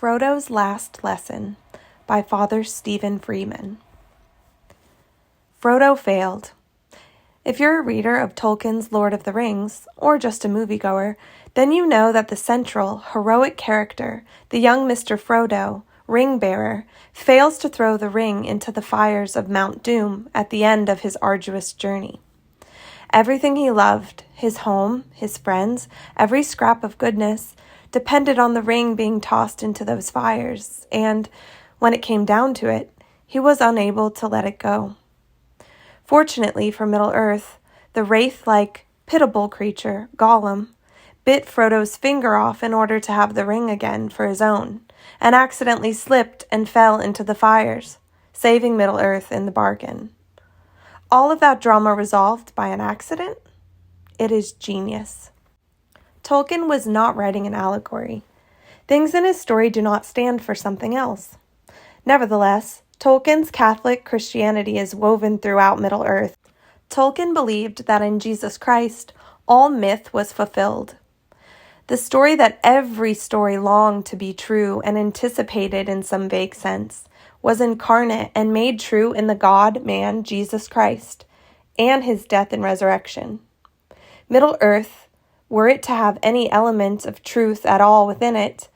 Frodo's Last Lesson by Father Stephen Freeman. Frodo failed. If you're a reader of Tolkien's Lord of the Rings, or just a moviegoer, then you know that the central, heroic character, the young Mr. Frodo, ring-bearer, fails to throw the ring into the fires of Mount Doom at the end of his arduous journey. Everything he loved, his home, his friends, every scrap of goodness, depended on the ring being tossed into those fires, and, when it came down to it, he was unable to let it go. Fortunately for Middle-earth, the wraith-like, pitiable creature, Gollum, bit Frodo's finger off in order to have the ring again for his own, and accidentally slipped and fell into the fires, saving Middle-earth in the bargain. All of that drama resolved by an accident? It is genius. Tolkien was not writing an allegory. Things in his story do not stand for something else. Nevertheless, Tolkien's Catholic Christianity is woven throughout Middle-earth. Tolkien believed that in Jesus Christ, all myth was fulfilled. The story that every story longed to be true and anticipated in some vague sense was incarnate and made true in the God-man Jesus Christ and his death and resurrection. Middle-earth, were it to have any element of truth at all within it,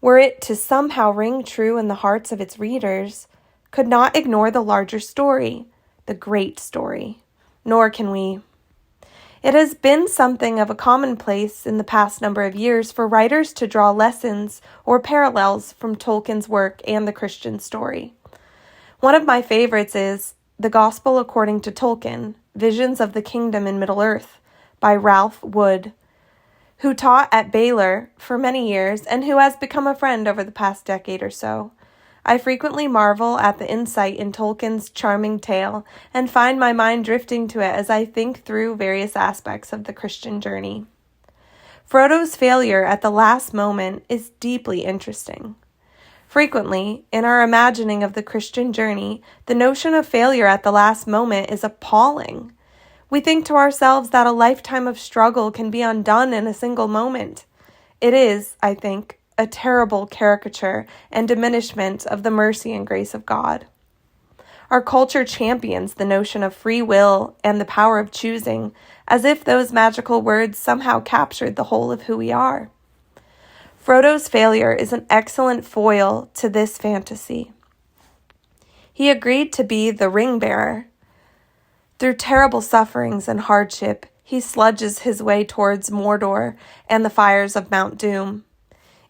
were it to somehow ring true in the hearts of its readers, could not ignore the larger story, the great story, nor can we. It has been something of a commonplace in the past number of years for writers to draw lessons or parallels from Tolkien's work and the Christian story. One of my favorites is The Gospel According to Tolkien, Visions of the Kingdom in Middle-earth by Ralph Wood, who taught at Baylor for many years and who has become a friend over the past decade or so. I frequently marvel at the insight in Tolkien's charming tale and find my mind drifting to it as I think through various aspects of the Christian journey. Frodo's failure at the last moment is deeply interesting. Frequently, in our imagining of the Christian journey, the notion of failure at the last moment is appalling. We think to ourselves that a lifetime of struggle can be undone in a single moment. It is, I think, a terrible caricature and diminishment of the mercy and grace of God. Our culture champions the notion of free will and the power of choosing, as if those magical words somehow captured the whole of who we are. Frodo's failure is an excellent foil to this fantasy. He agreed to be the ring-bearer. Through terrible sufferings and hardship, he sludges his way towards Mordor and the fires of Mount Doom.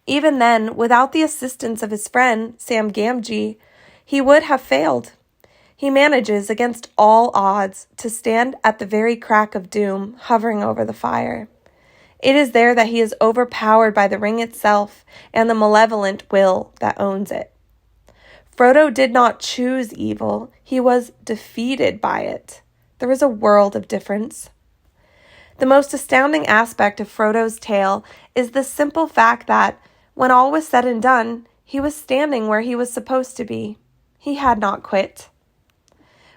Even then, without the assistance of his friend, Sam Gamgee, he would have failed. He manages, against all odds, to stand at the very crack of doom, hovering over the fire. It is there that he is overpowered by the ring itself and the malevolent will that owns it. Frodo did not choose evil, he was defeated by it. There is a world of difference. The most astounding aspect of Frodo's tale is the simple fact that, when all was said and done, he was standing where he was supposed to be. He had not quit.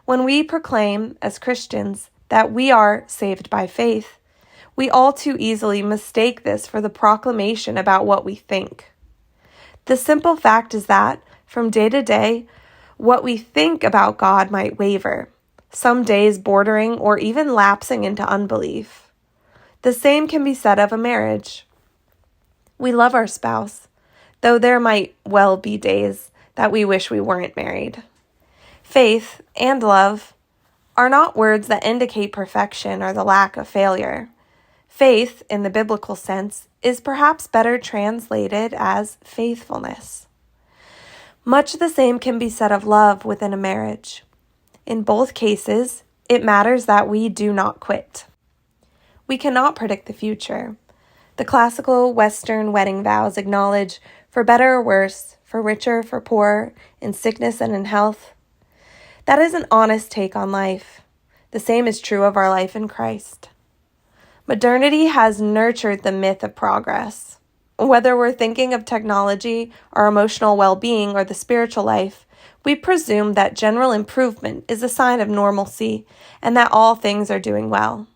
When we proclaim, as Christians, that we are saved by faith, we all too easily mistake this for the proclamation about what we think. The simple fact is that, from day to day, what we think about God might waver, some days bordering or even lapsing into unbelief. The same can be said of a marriage. We love our spouse, though there might well be days that we wish we weren't married. Faith and love are not words that indicate perfection or the lack of failure. Faith, in the biblical sense, is perhaps better translated as faithfulness. Much the same can be said of love within a marriage. In both cases, it matters that we do not quit. We cannot predict the future. The classical Western wedding vows acknowledge, for better or worse, for richer, for poorer, in sickness and in health. That is an honest take on life. The same is true of our life in Christ. Modernity has nurtured the myth of progress. Whether we're thinking of technology, our emotional well-being, or the spiritual life, we presume that general improvement is a sign of normalcy and that all things are doing well.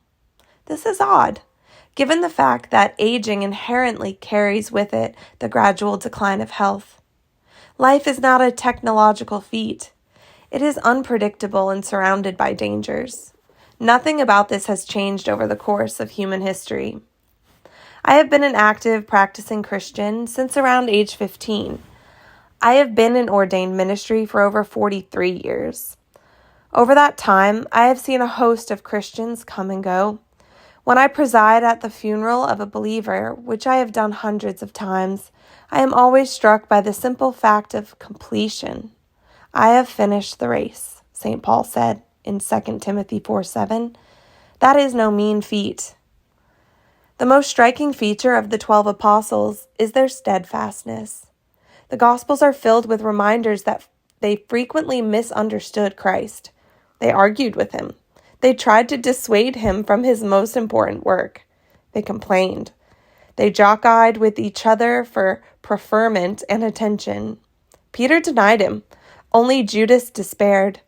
This is odd. given the fact that aging inherently carries with it the gradual decline of health. Life is not a technological feat. It is unpredictable and surrounded by dangers. Nothing about this has changed over the course of human history. I have been an active, practicing Christian since around age 15. I have been in ordained ministry for over 43 years. Over that time, I have seen a host of Christians come and go. When I preside at the funeral of a believer, which I have done hundreds of times, I am always struck by the simple fact of completion. I have finished the race, St. Paul said in 2 Timothy 4:7. That is no mean feat. The most striking feature of the 12 apostles is their steadfastness. The Gospels are filled with reminders that they frequently misunderstood Christ. They argued with him. They tried to dissuade him from his most important work. They complained. They jock-eyed with each other for preferment and attention. Peter denied him. Only Judas despaired.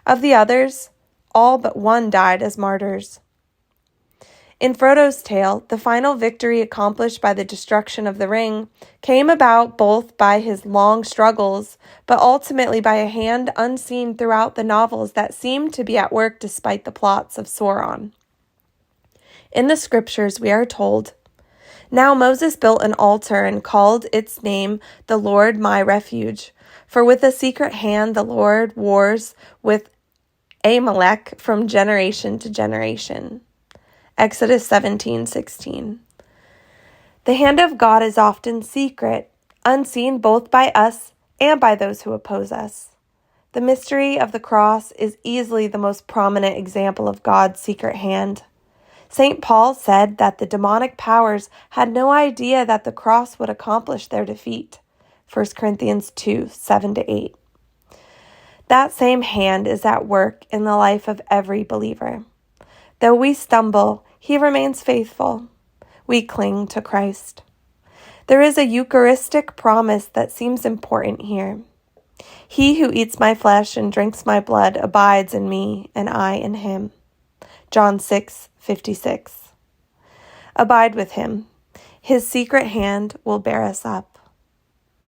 Of the others, all but one died as martyrs. In Frodo's tale, the final victory accomplished by the destruction of the ring came about both by his long struggles, but ultimately by a hand unseen throughout the novels that seemed to be at work despite the plots of Sauron. In the scriptures, we are told, "Now Moses built an altar and called its name the Lord my refuge. For with a secret hand the Lord wars with Amalek from generation to generation." Exodus 17:16. The hand of God is often secret, unseen both by us and by those who oppose us. The mystery of the cross is easily the most prominent example of God's secret hand. St. Paul said that the demonic powers had no idea that the cross would accomplish their defeat. 1 Corinthians 2:7-8. That same hand is at work in the life of every believer. Though we stumble, he remains faithful. We cling to Christ. There is a Eucharistic promise that seems important here. He who eats my flesh and drinks my blood abides in me, and I in him. John 6:56. Abide with him. His secret hand will bear us up.